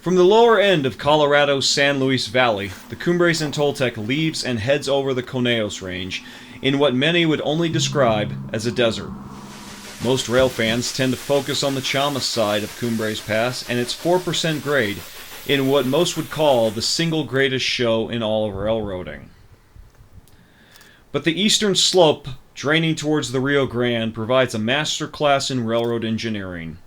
From the lower end of Colorado's San Luis Valley, the Cumbres and Toltec leaves and heads over the Conejos Range in what many would only describe as a desert. Most rail fans tend to focus on the Chamas side of Cumbres Pass and its 4% grade in what most would call the single greatest show in all of railroading. But the eastern slope, draining towards the Rio Grande, provides a masterclass in railroad engineering.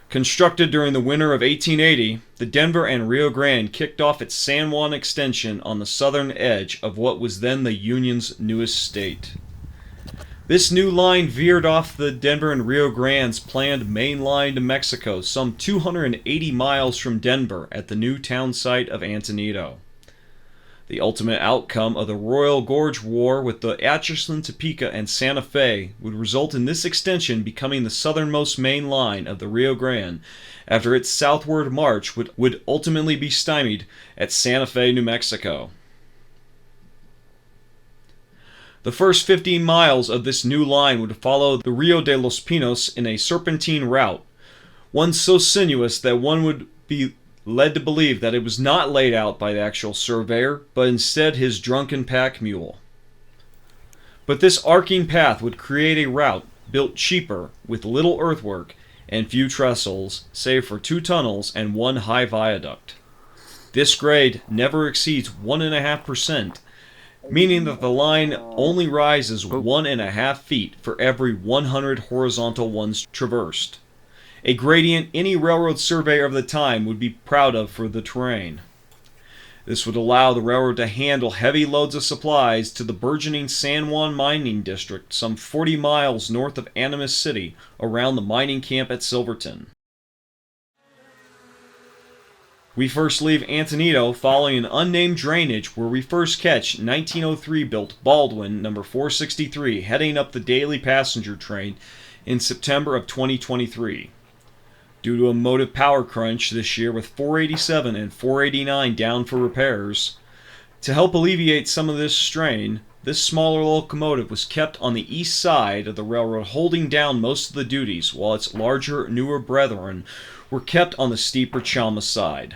Constructed during the winter of 1880, the Denver and Rio Grande kicked off its San Juan extension on the southern edge of what was then the Union's newest state. This new line veered off the Denver and Rio Grande's planned main line to Mexico, some 280 miles from Denver at the new town site of Antonito. The ultimate outcome of the Royal Gorge War with the Atchison, Topeka, and Santa Fe would result in this extension becoming the southernmost main line of the Rio Grande after its southward march would ultimately be stymied at Santa Fe, New Mexico. The first 15 miles of this new line would follow the Rio de los Pinos in a serpentine route, one so sinuous that one would be led to believe that it was not laid out by the actual surveyor, but instead his drunken pack mule. But this arcing path would create a route built cheaper, with little earthwork and few trestles, save for 2 tunnels and 1 high viaduct. This grade never exceeds 1.5%, meaning that the line only rises 1.5 feet for every 100 horizontal ones traversed. A gradient any railroad surveyor of the time would be proud of for the terrain. This would allow the railroad to handle heavy loads of supplies to the burgeoning San Juan mining district some 40 miles north of Animas City around the mining camp at Silverton. We first leave Antonito following an unnamed drainage where we first catch 1903 built Baldwin number 463 heading up the daily passenger train in September of 2023. Due to a motive power crunch this year with 487 and 489 down for repairs, to help alleviate some of this strain, this smaller locomotive was kept on the east side of the railroad holding down most of the duties, while its larger, newer brethren were kept on the steeper Chamas side.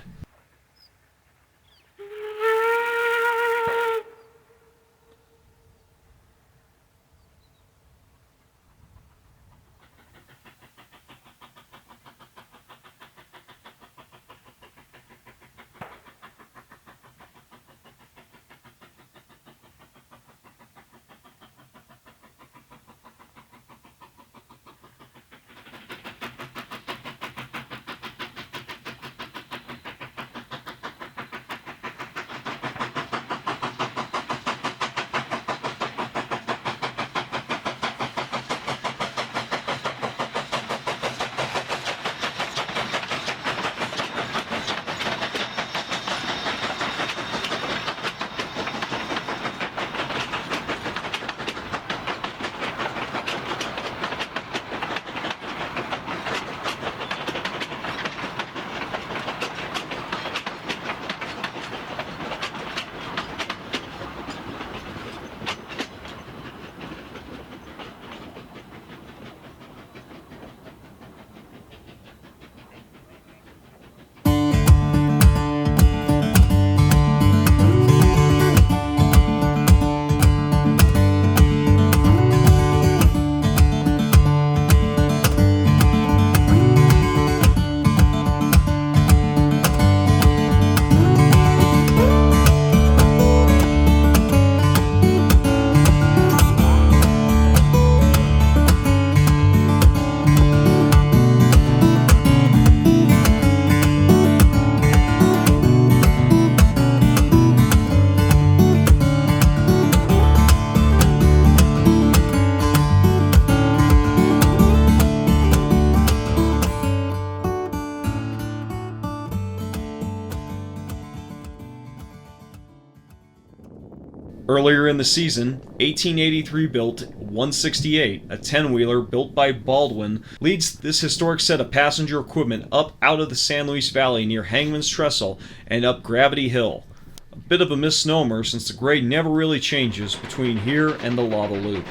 Earlier in the season, 1883 built 168, a 10-wheeler built by Baldwin, leads this historic set of passenger equipment up out of the San Luis Valley near Hangman's Trestle and up Gravity Hill. A bit of a misnomer since the grade never really changes between here and the Lava Loop.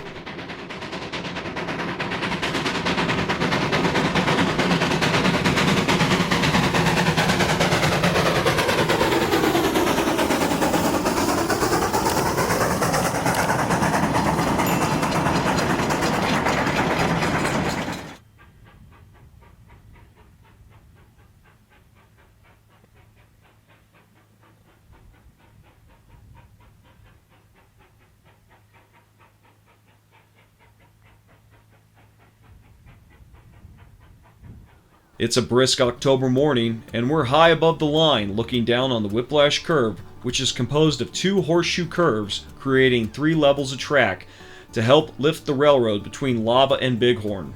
It's a brisk October morning, and we're high above the line looking down on the Whiplash Curve, which is composed of 2 horseshoe curves creating 3 levels of track to help lift the railroad between Lava and Bighorn.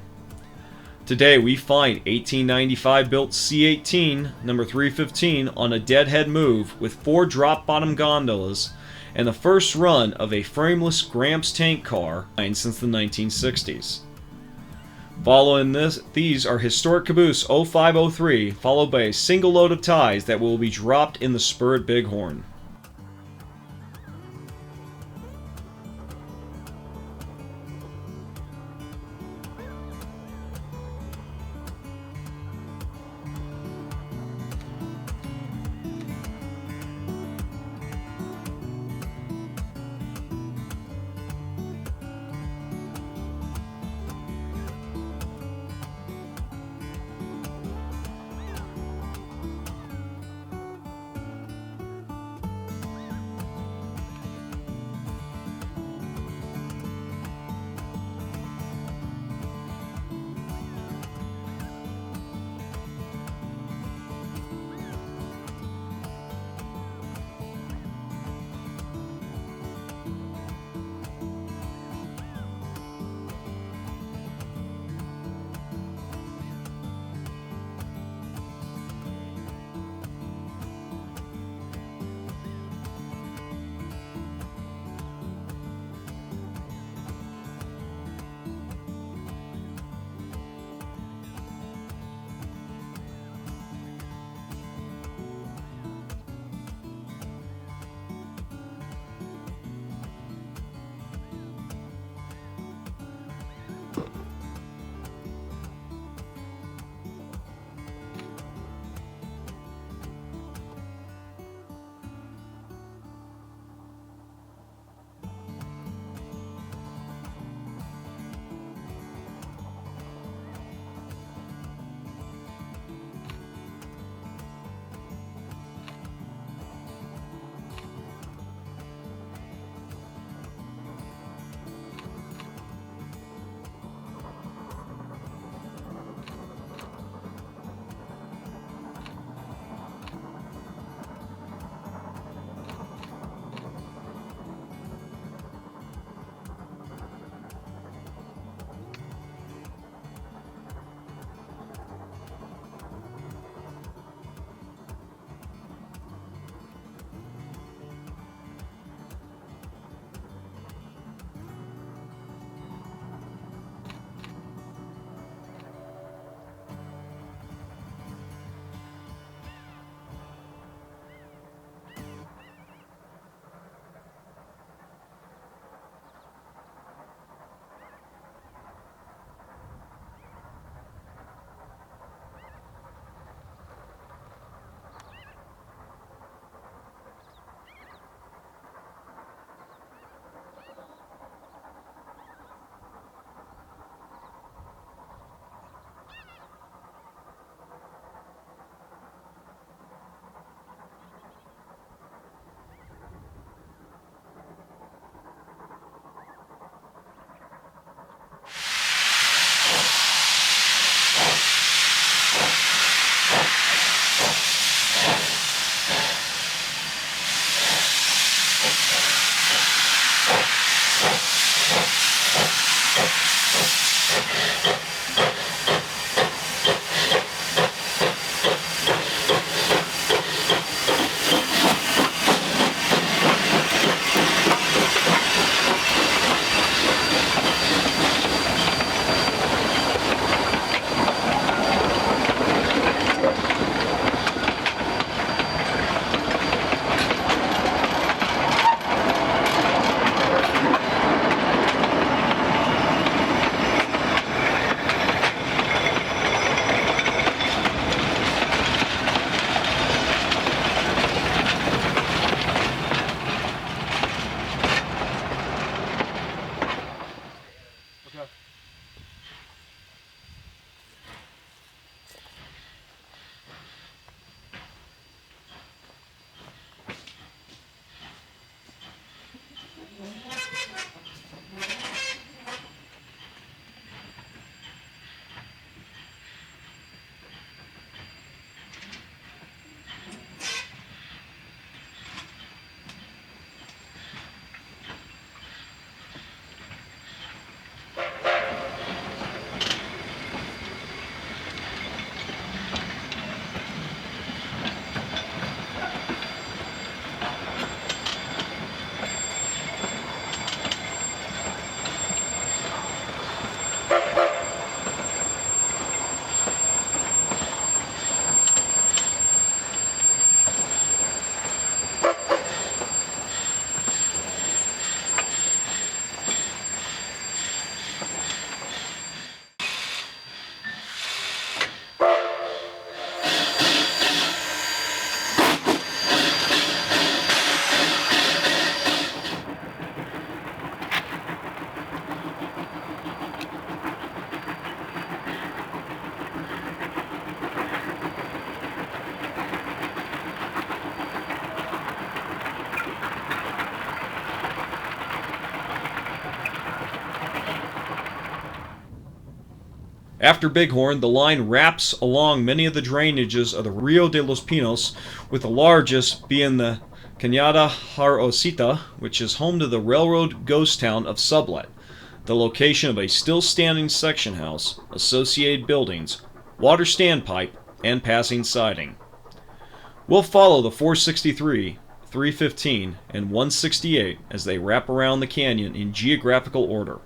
Today we find 1895 built C-18 number 315 on a deadhead move with 4 drop bottom gondolas and the first run of a frameless Gramps tank car since the 1960s. Following these are historic caboose 0503, followed by a single load of ties that will be dropped in the spur at Bighorn. After Bighorn, the line wraps along many of the drainages of the Rio de los Pinos, with the largest being the Cañada Jarosita, which is home to the railroad ghost town of Sublet, the location of a still-standing section house, associated buildings, water standpipe, and passing siding. We'll follow the 463, 315, and 168 as they wrap around the canyon in geographical order.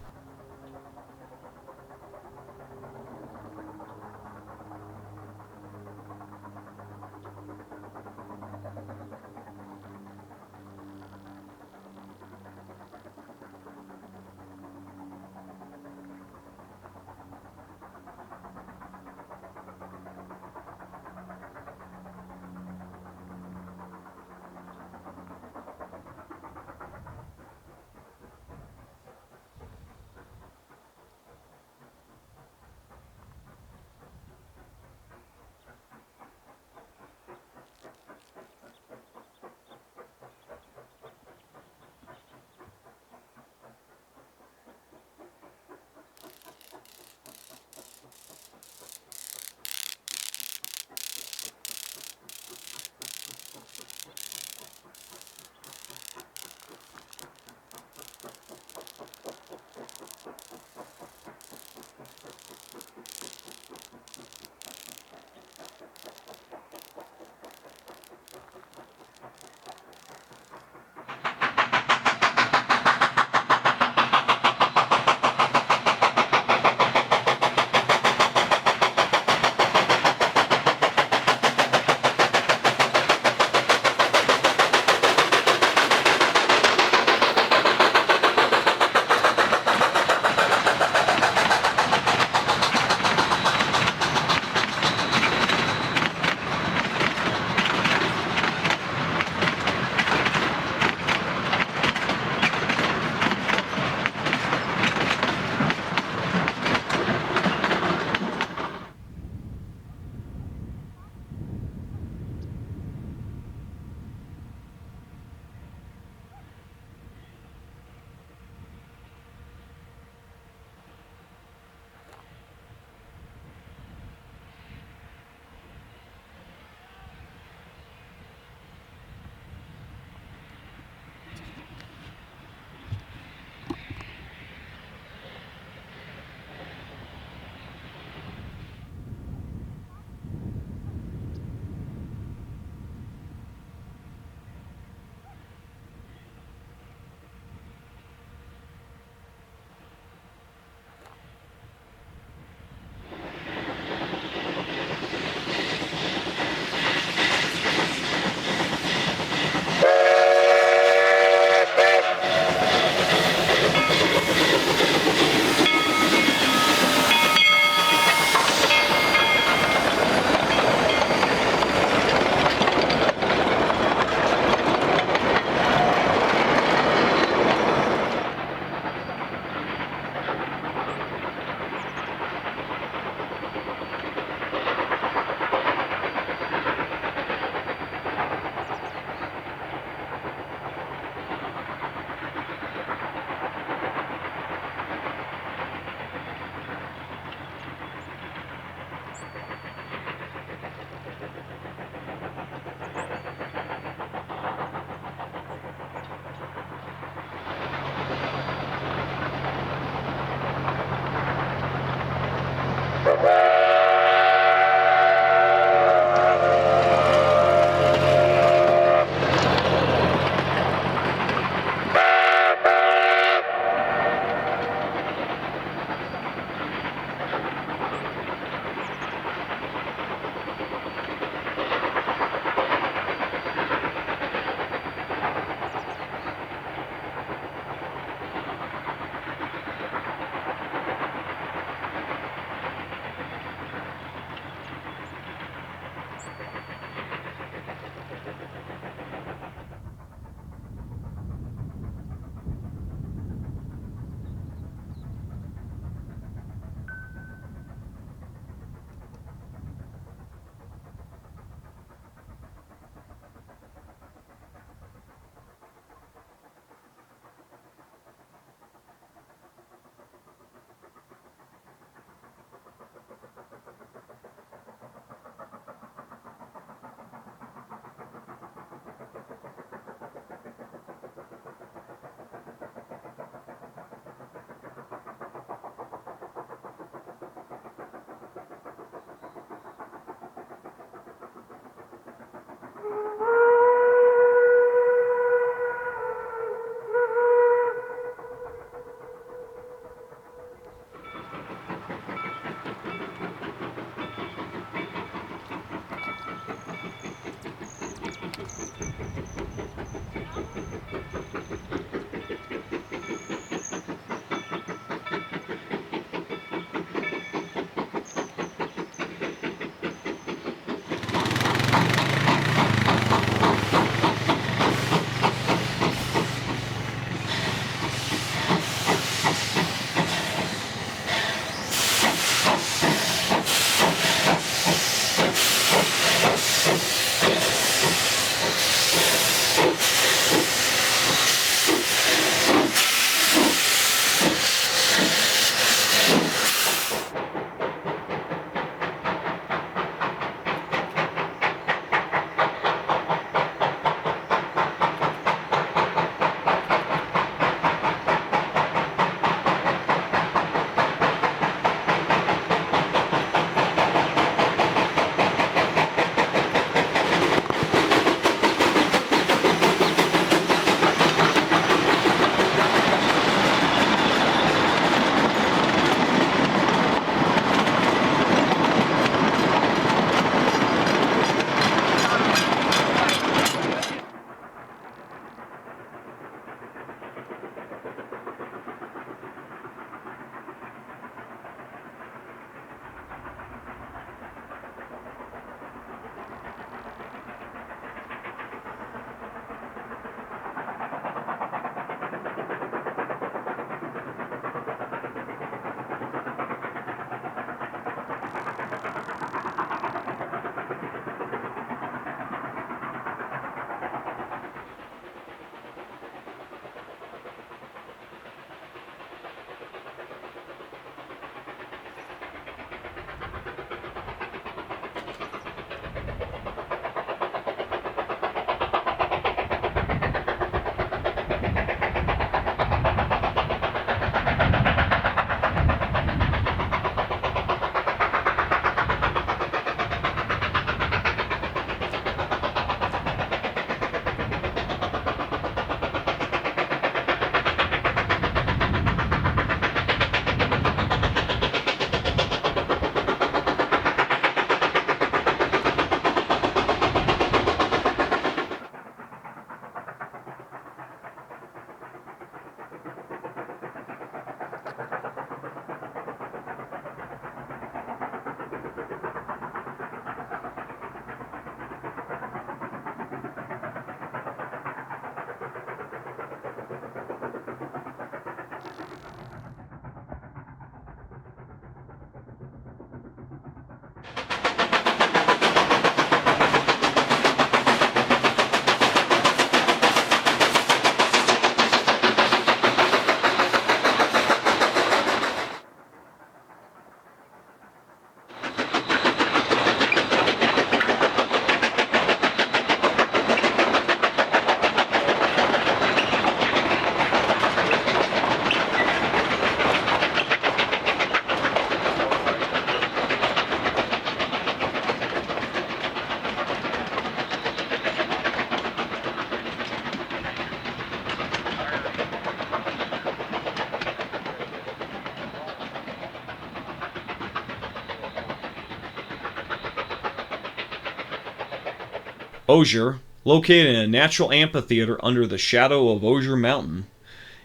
Osier, located in a natural amphitheater under the shadow of Osier Mountain,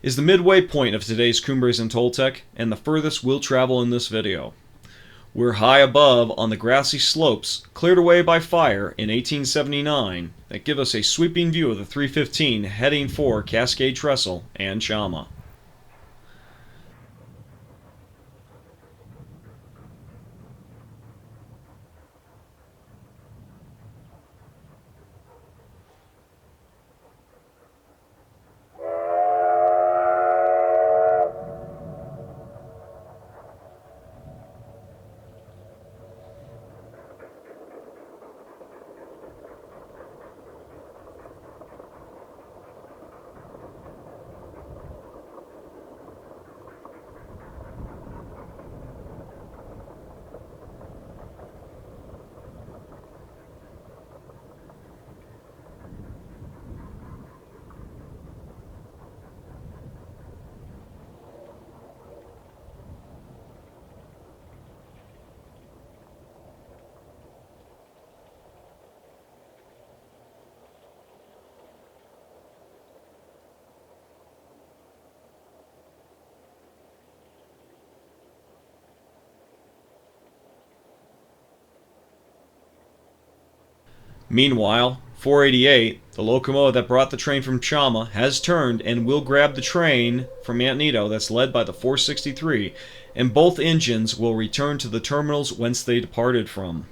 is the midway point of today's Cumbres and Toltec, and the furthest we'll travel in this video. We're high above on the grassy slopes cleared away by fire in 1879 that give us a sweeping view of the 315 heading for Cascade Trestle and Chama. Meanwhile, 488, the locomotive that brought the train from Chama, has turned and will grab the train from Antonito that's led by the 463, and both engines will return to the terminals whence they departed from.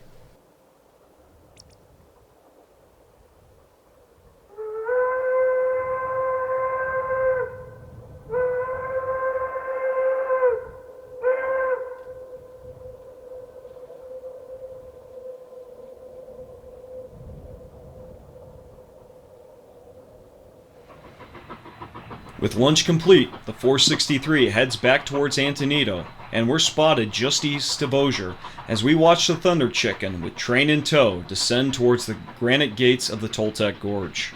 With lunch complete, the 463 heads back towards Antonito, and we're spotted just east of Osier as we watch the Thunder Chicken, with train in tow, descend towards the granite gates of the Toltec Gorge.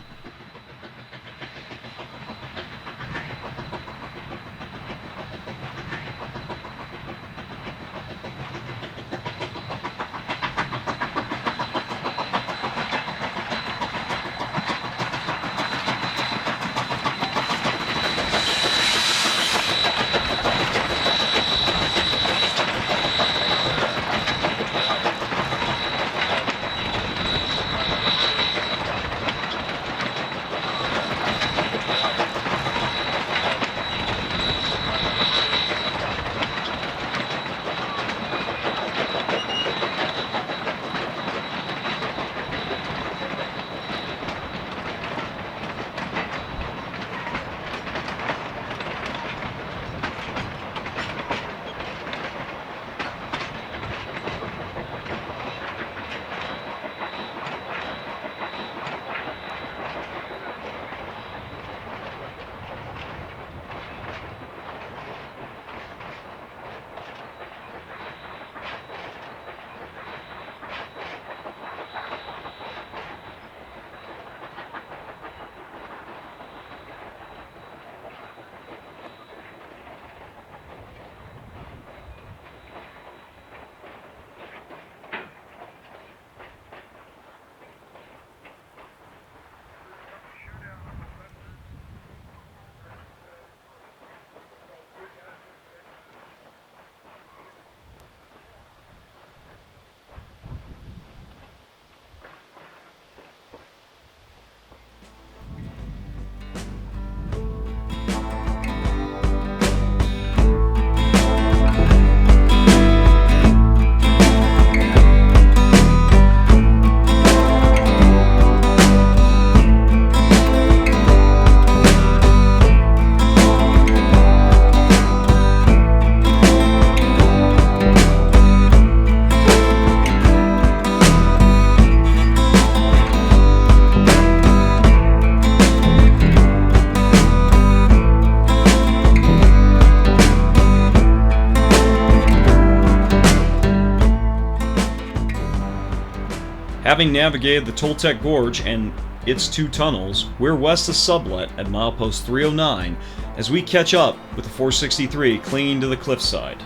Having navigated the Toltec Gorge and its two tunnels, we're west of Sublet at milepost 309 as we catch up with the 463 clinging to the cliffside.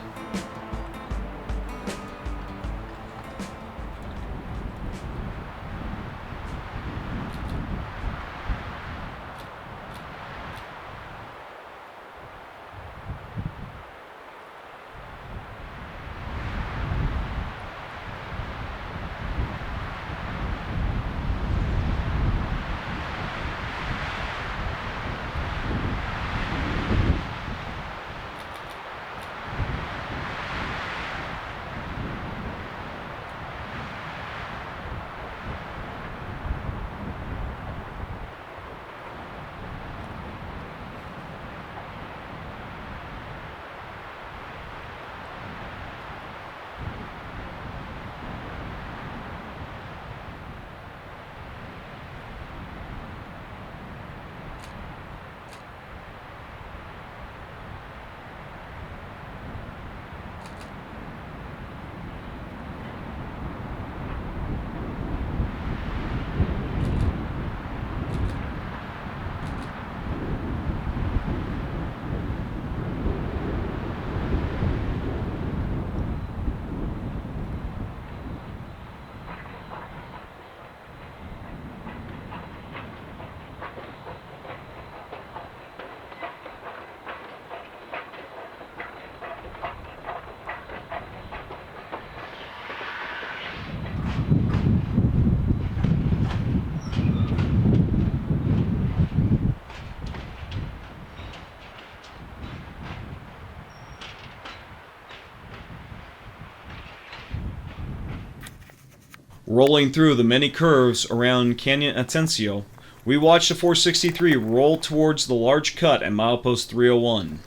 Rolling through the many curves around Canyon Atencio, we watched the 463 roll towards the large cut at milepost 301.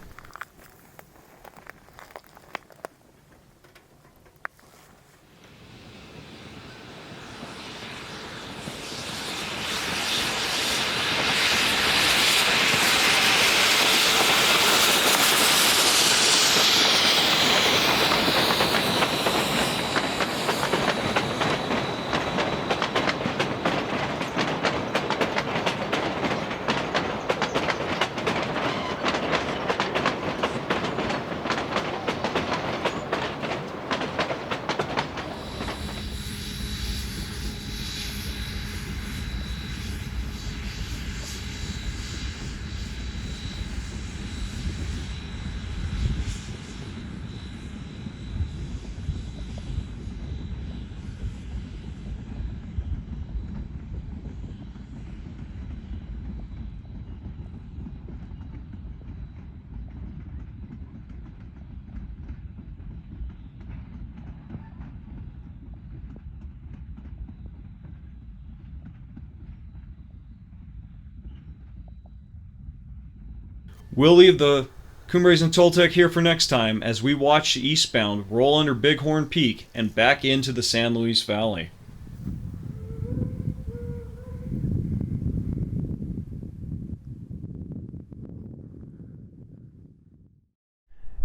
We'll leave the Cumbres and Toltec here for next time as we watch the eastbound roll under Bighorn Peak and back into the San Luis Valley.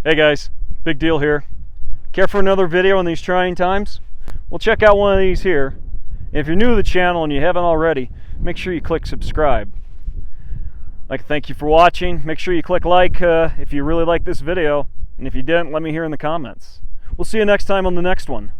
Hey guys, big deal here. Care for another video in these trying times? Well, check out one of these here. And if you're new to the channel and you haven't already, make sure you click subscribe. I'd like to thank you for watching. Make sure you click like if you really like this video. And if you didn't, let me hear in the comments. We'll see you next time on the next one.